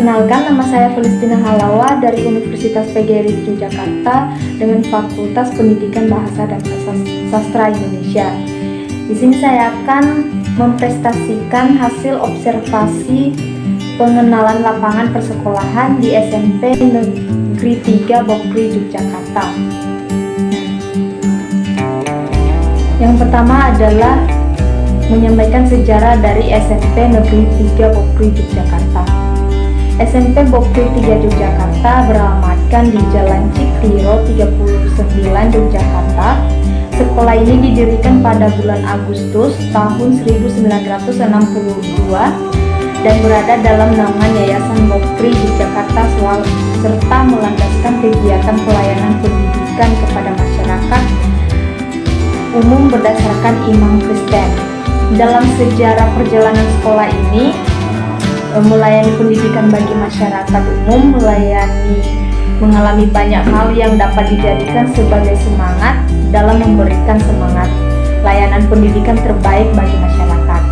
Perkenalkan, nama saya Felistina Halawa dari Universitas PGRI Yogyakarta dengan Fakultas Pendidikan Bahasa dan Sastra Indonesia. Di sini saya akan mempresentasikan hasil observasi pengenalan lapangan persekolahan di SMP Negeri 3 Bokri Yogyakarta. Yang pertama adalah menyampaikan sejarah dari SMP Negeri 3 Bokri Yogyakarta. SMP Bokri 3 Yogyakarta beralamatkan di Jalan Ciktiro 39 Yogyakarta. Sekolah ini didirikan pada bulan Agustus tahun 1962 dan berada dalam naungan Yayasan Bokri Yogyakarta serta melandaskan kegiatan pelayanan pendidikan kepada masyarakat umum berdasarkan imam Kristen. Dalam sejarah perjalanan sekolah ini melayani pendidikan bagi masyarakat umum, mengalami banyak hal yang dapat dijadikan sebagai semangat dalam memberikan semangat layanan pendidikan terbaik bagi masyarakat.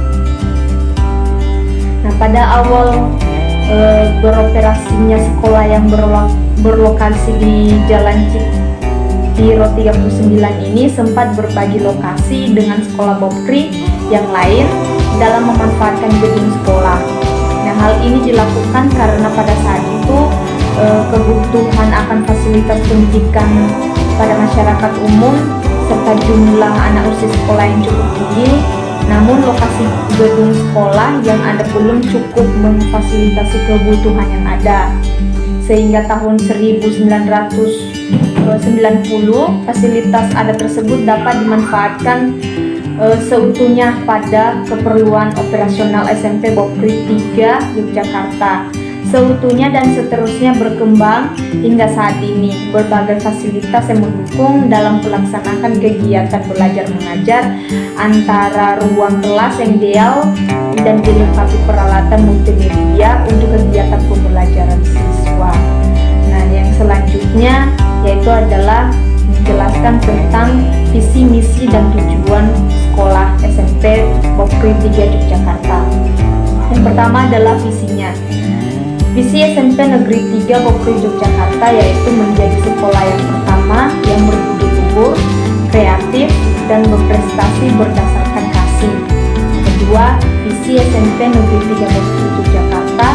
Nah, pada awal beroperasinya sekolah yang berlokasi di Jalan Ciktiro 39 ini sempat berbagi lokasi dengan sekolah Bokri yang lain dalam memanfaatkan gedung sekolah. Nah, hal ini dilakukan karena pada saat itu kebutuhan akan fasilitas pendidikan pada masyarakat umum serta jumlah anak usia sekolah yang cukup tinggi, namun lokasi gedung sekolah yang ada belum cukup memfasilitasi kebutuhan yang ada. Sehingga tahun 1990 fasilitas ada tersebut dapat dimanfaatkan seutuhnya pada keperluan operasional SMP Bokri 3 Yogyakarta. Seutuhnya dan seterusnya berkembang hingga saat ini. Berbagai fasilitas yang mendukung dalam pelaksanaan kegiatan belajar mengajar, antara ruang kelas yang ideal dan dilengkapi peralatan multimedia untuk kegiatan pembelajaran siswa. Nah, yang selanjutnya yaitu adalah menjelaskan tentang visi, misi, dan tujuan sekolah SMP Bokri 3 Yogyakarta. Yang pertama adalah visinya. Visi SMP Negeri 3 Bokri Yogyakarta yaitu menjadi sekolah yang pertama yang berbudi luhur, kreatif, dan berprestasi berdasarkan kasih. Kedua, visi SMP Negeri 3 Bokri Yogyakarta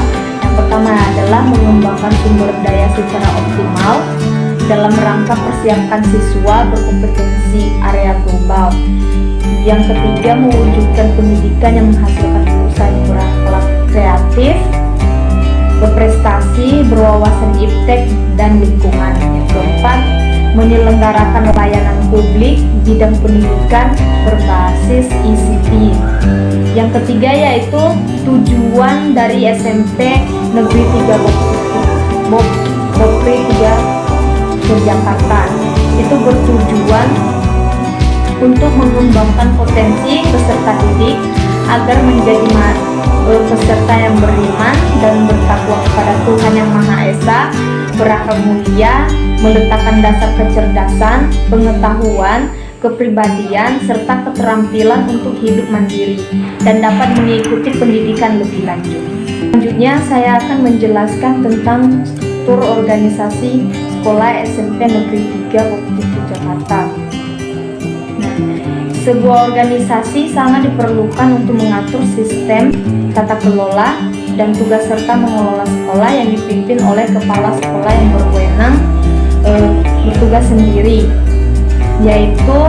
yang pertama adalah mengembangkan sumber daya secara optimal dalam rangka persiapkan siswa berkompetensi area global. Yang ketiga, mewujudkan pendidikan yang menghasilkan lulusan yang berakhlak kreatif, berprestasi, berwawasan iptek dan lingkungan. Yang keempat, menyelenggarakan layanan publik bidang pendidikan berbasis ICT. Yang ketiga yaitu tujuan dari SMP Negeri 3 Bokri 3 Yogyakarta itu bertujuan untuk mengembangkan potensi peserta didik agar menjadi peserta yang beriman dan bertakwa kepada Tuhan Yang Maha Esa, berakal mulia, meletakkan dasar kecerdasan, pengetahuan, kepribadian, serta keterampilan untuk hidup mandiri dan dapat mengikuti pendidikan lebih lanjut. Selanjutnya saya akan menjelaskan tentang struktur organisasi sekolah SMP Negeri 3 Bokri Yogyakarta. Nah, sebuah organisasi sangat diperlukan untuk mengatur sistem, tata kelola, dan tugas serta mengelola sekolah yang dipimpin oleh kepala sekolah yang berwenang bertugas sendiri, yaitu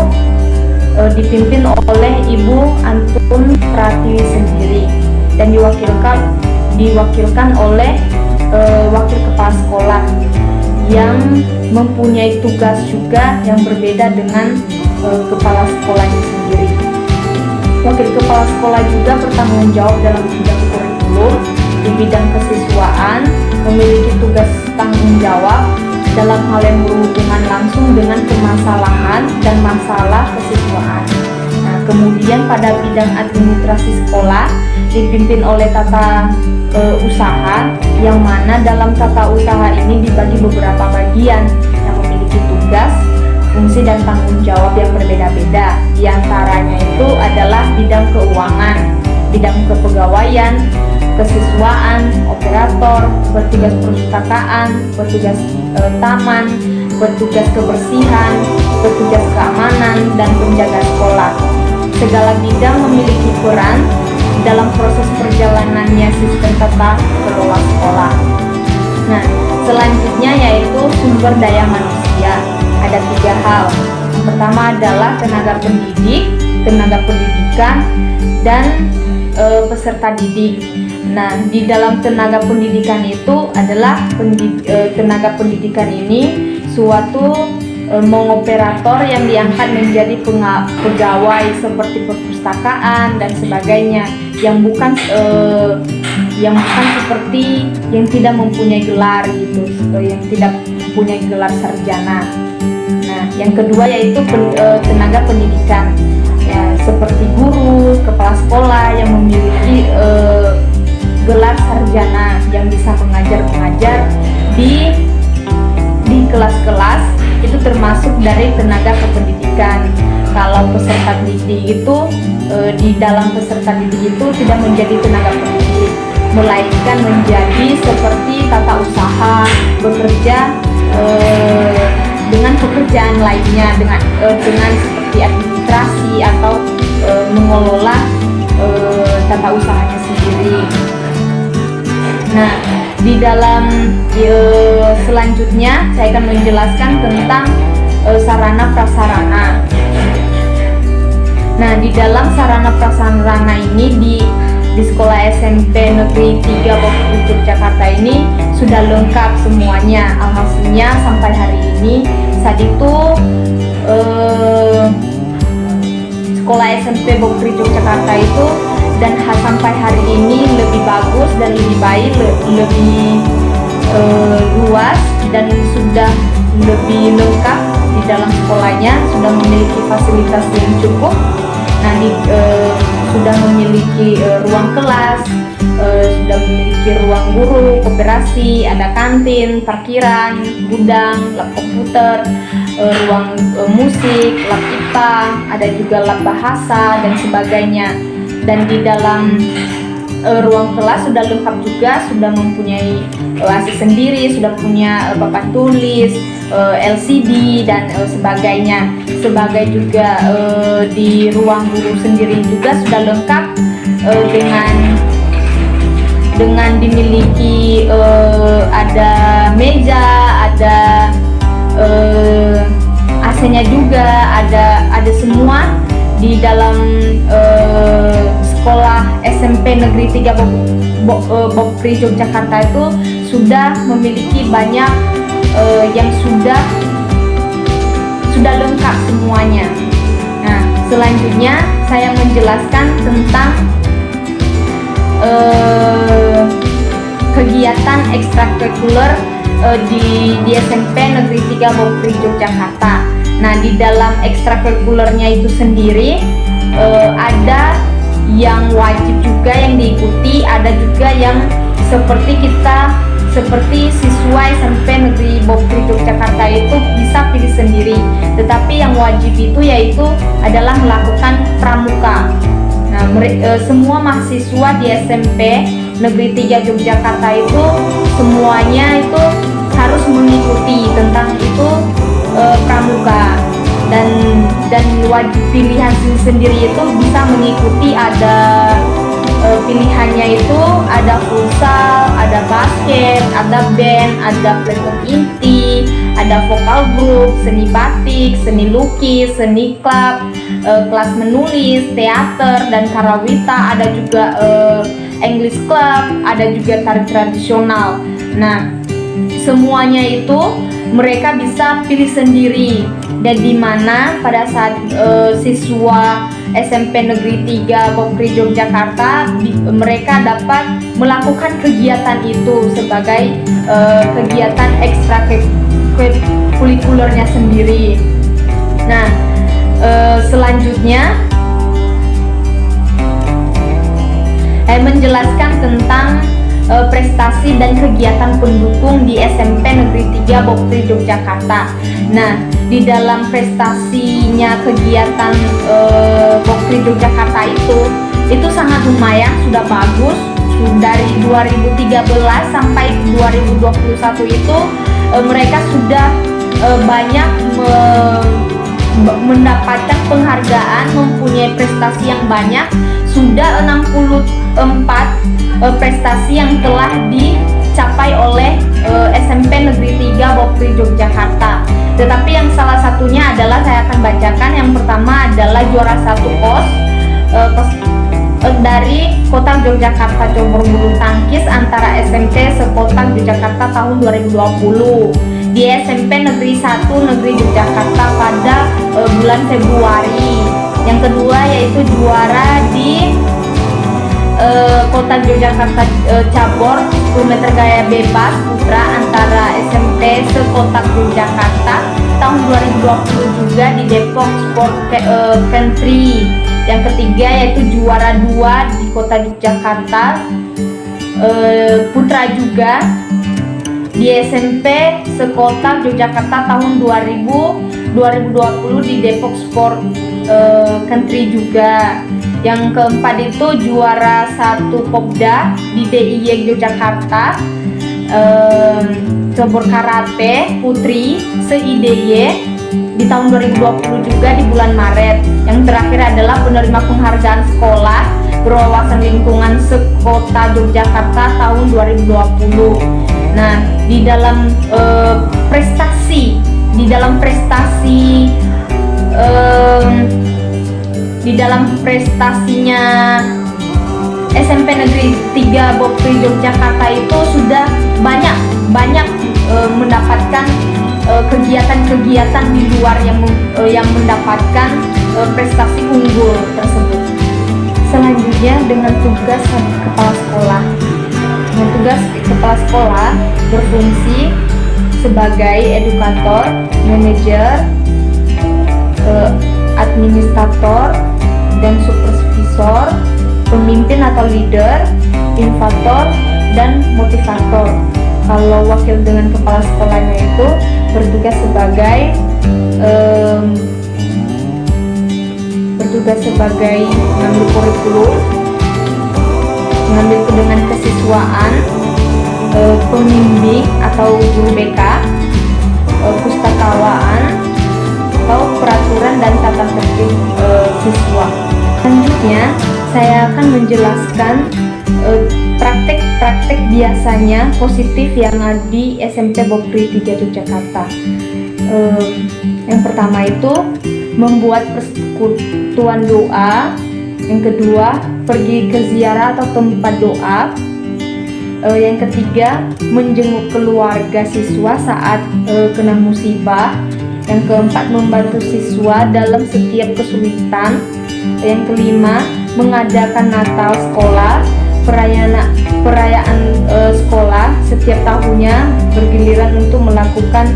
dipimpin oleh Ibu Antun Pratiwi sendiri dan diwakilkan oleh wakil kepala sekolah yang mempunyai tugas juga yang berbeda dengan kepala sekolahnya sendiri. Wakil kepala sekolah juga bertanggung jawab dalam bidang kurikulum, di bidang kesiswaan, memiliki tugas tanggung jawab dalam hal yang berhubungan langsung dengan permasalahan dan masalah kesiswaan. Nah, kemudian pada bidang administrasi sekolah dipimpin oleh tata usaha, yang mana dalam tata usaha ini dibagi beberapa bagian yang memiliki tugas, fungsi, dan tanggung jawab yang berbeda-beda. Di antaranya itu adalah bidang keuangan, bidang kepegawaian, kesiswaan, operator, petugas perpustakaan, petugas taman, petugas kebersihan, petugas keamanan, dan penjaga sekolah. Segala bidang memiliki peran dalam proses perjalanannya sistem tata kelola sekolah. Nah, selanjutnya yaitu sumber daya manusia. Ada 3 hal. Pertama adalah tenaga pendidik, tenaga pendidikan, dan peserta didik. Nah, di dalam tenaga pendidikan itu adalah tenaga pendidikan ini suatu mengoperator yang diangkat menjadi pegawai seperti perpustakaan dan sebagainya, yang bukan seperti yang tidak mempunyai gelar gitu, yang tidak mempunyai gelar sarjana. Nah, yang kedua yaitu tenaga pendidikan, ya, seperti guru, kepala sekolah yang memiliki gelar sarjana yang bisa mengajar di kelas-kelas, itu termasuk dari tenaga kependidikan. Kalau peserta didik itu di dalam peserta didik itu tidak menjadi tenaga pendidik, melainkan menjadi seperti tata usaha, bekerja dengan pekerjaan lainnya, dengan seperti administrasi atau mengelola tata usahanya sendiri. Nah, di dalam selanjutnya saya akan menjelaskan tentang sarana prasarana. Nah, di dalam sarana prasarana ini di sekolah SMP Negeri 3 Bokri Yogyakarta ini sudah lengkap semuanya. Alhasilnya sampai hari ini saat itu sekolah SMP Bokri Yogyakarta itu dan sampai hari ini lebih bagus dan lebih baik, lebih luas dan sudah lebih lengkap di dalam sekolahnya, sudah memiliki fasilitas yang cukup. Nah, sudah memiliki ruang kelas, sudah memiliki ruang guru, koperasi, ada kantin, parkiran, gudang, lab komputer, ruang musik, lab IPA, ada juga lab bahasa dan sebagainya. Dan di dalam ruang kelas sudah lengkap juga, sudah mempunyai AC sendiri, sudah punya papan tulis, LCD dan sebagainya. Sebagai juga di ruang guru sendiri juga sudah lengkap dengan dimiliki ada meja, ada AC-nya juga, ada semua di dalam sekolah SMP Negeri 3 Bokri Yogyakarta itu sudah memiliki banyak yang sudah lengkap semuanya. Nah, selanjutnya saya menjelaskan tentang kegiatan ekstrakurikuler di SMP Negeri 3 Bokri Yogyakarta. Nah, di dalam ekstrakurikulernya itu sendiri ada yang wajib juga yang diikuti, ada juga yang seperti siswa SMP Negeri Bokri Yogyakarta itu bisa pilih sendiri. Tetapi yang wajib itu yaitu adalah melakukan pramuka. Nah, semua mahasiswa di SMP Negeri 3 Yogyakarta itu semuanya itu harus mengikuti tentang itu pramuka, dan wajib pilihan sendiri itu bisa mengikuti, ada pilihannya itu ada futsal, ada basket, ada band, ada peleton inti, ada vokal grup, seni batik, seni lukis, seni klub, kelas menulis, teater dan karawita, ada juga English club, ada juga tari tradisional. Nah, semuanya itu mereka bisa pilih sendiri, dan di mana pada saat siswa SMP Negeri 3 Bokri Yogyakarta mereka dapat melakukan kegiatan itu sebagai kegiatan ekstrakurikulernya sendiri. Nah, selanjutnya saya menjelaskan tentang prestasi dan kegiatan pendukung di SMP Negeri 3 Bokri Yogyakarta. Nah, di dalam prestasinya kegiatan Bokri Yogyakarta itu sangat lumayan, sudah bagus, dari 2013 sampai 2021 itu mereka sudah banyak mendapatkan penghargaan, mempunyai prestasi yang banyak. Sudah 64 prestasi yang telah dicapai oleh SMP Negeri 3 Bokri Yogyakarta. Tetapi yang salah satunya adalah saya akan bacakan. Yang pertama adalah juara 1 POS dari Kota Yogyakarta cabur bulu tangkis antara SMP sekota Yogyakarta tahun 2020 di SMP Negeri 1 Negeri Yogyakarta pada bulan Februari. Yang kedua yaitu juara di Kota Yogyakarta cabur 10 meter gaya bebas putra antara SMP sekota Yogyakarta tahun 2020 juga di Depok Sport Country. Yang ketiga yaitu juara 2 di Kota Yogyakarta putra juga di SMP sekota Yogyakarta tahun 2020 di Depok Sport Country juga. Yang keempat itu juara 1 Popda di DIY Yogyakarta cabur karate putri se-IDY di tahun 2020 juga di bulan Maret. Yang terakhir adalah penerima penghargaan sekolah berwawasan lingkungan sekota Yogyakarta tahun 2020. Nah, di dalam prestasinya SMP Negeri 3 Bokri Yogyakarta itu sudah banyak mendapatkan kegiatan-kegiatan di luar yang mendapatkan prestasi unggul tersebut. Selanjutnya dengan tugas kepala sekolah. Dengan tugas kepala sekolah berfungsi sebagai edukator, manajer, administrator, dan supervisor, pemimpin atau leader, inovator, dan motivator. Kalau wakil dengan kepala sekolahnya itu bertugas sebagai mengambil kurikulum, mengambil dengan kesiswaan, pembimbing atau guru BK, pustakawan, atau peraturan dan tata tertib siswa. Selanjutnya saya akan menjelaskan praktek biasanya positif yang ada di SMP Bokri 3 Yogyakarta. Yang pertama itu membuat persekutuan doa. Yang kedua, pergi ke ziarah atau tempat doa. Yang ketiga, menjenguk keluarga siswa saat kena musibah. Yang keempat, membantu siswa dalam setiap kesulitan. Yang kelima, mengadakan Natal sekolah, perayaan sekolah setiap tahunnya bergiliran untuk melakukan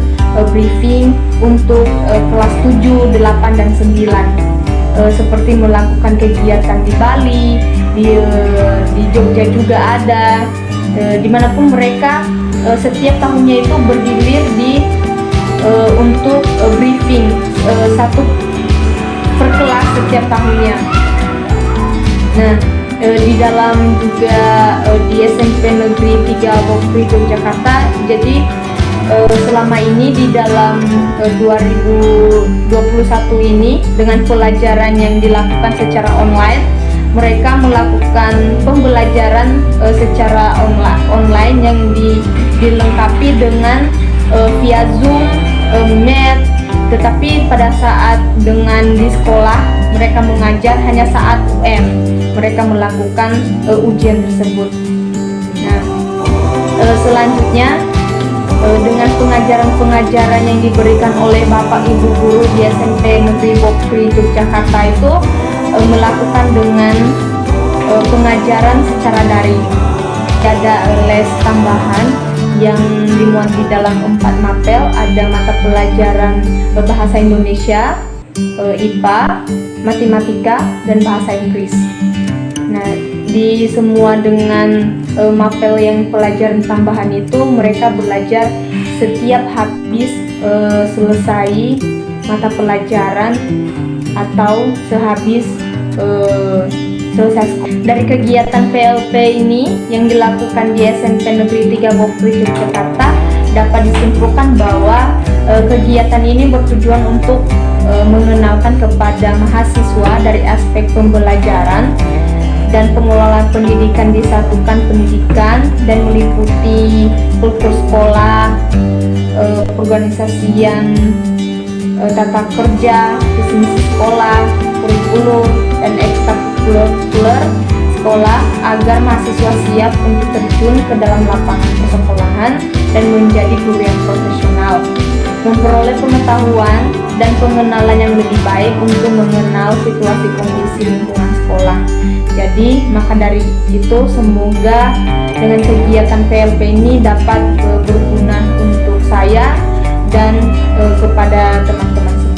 briefing untuk kelas 7, 8, dan 9, seperti melakukan kegiatan di Bali, di Jogja juga ada, dimanapun mereka setiap tahunnya itu bergilir untuk briefing satu per kelas setiap tahunnya. Nah, di dalam juga di SMP Negeri 3 Bokri Yogyakarta, jadi selama ini di dalam 2021 ini dengan pelajaran yang dilakukan secara online, mereka melakukan pembelajaran secara online yang dilengkapi dengan via Zoom, Meet. Tetapi pada saat dengan di sekolah mereka mengajar hanya saat UM mereka melakukan ujian tersebut. Nah, selanjutnya dengan pengajaran yang diberikan oleh Bapak Ibu guru di SMP Negeri Bokri Yogyakarta itu melakukan dengan pengajaran secara daring. Ada les tambahan yang dimuat di dalam 4 mapel, ada mata pelajaran bahasa Indonesia, IPA, matematika, dan bahasa Inggris. Nah, di semua dengan mapel yang pelajaran tambahan itu mereka belajar setiap habis selesai mata pelajaran atau sehabis selesai sekolah. Dari kegiatan PLP ini yang dilakukan di SMP Negeri 3 Bokrit Yogyakarta, dapat disimpulkan bahwa kegiatan ini bertujuan untuk mengenalkan kepada mahasiswa dari aspek pembelajaran dan pengelolaan pendidikan disatukan pendidikan dan meliputi kultur sekolah, organisasian, tata kerja, visi misi sekolah, kurikulum, dan ekstrakurikuler sekolah agar mahasiswa siap untuk terjun ke dalam lapangan persekolahan dan menjadi guru yang profesional, memperoleh pengetahuan dan pengenalan yang lebih baik untuk mengenal situasi kondisi lingkungan sekolah. Jadi maka dari itu semoga dengan kegiatan PLP ini dapat berguna untuk saya dan kepada teman-teman semua.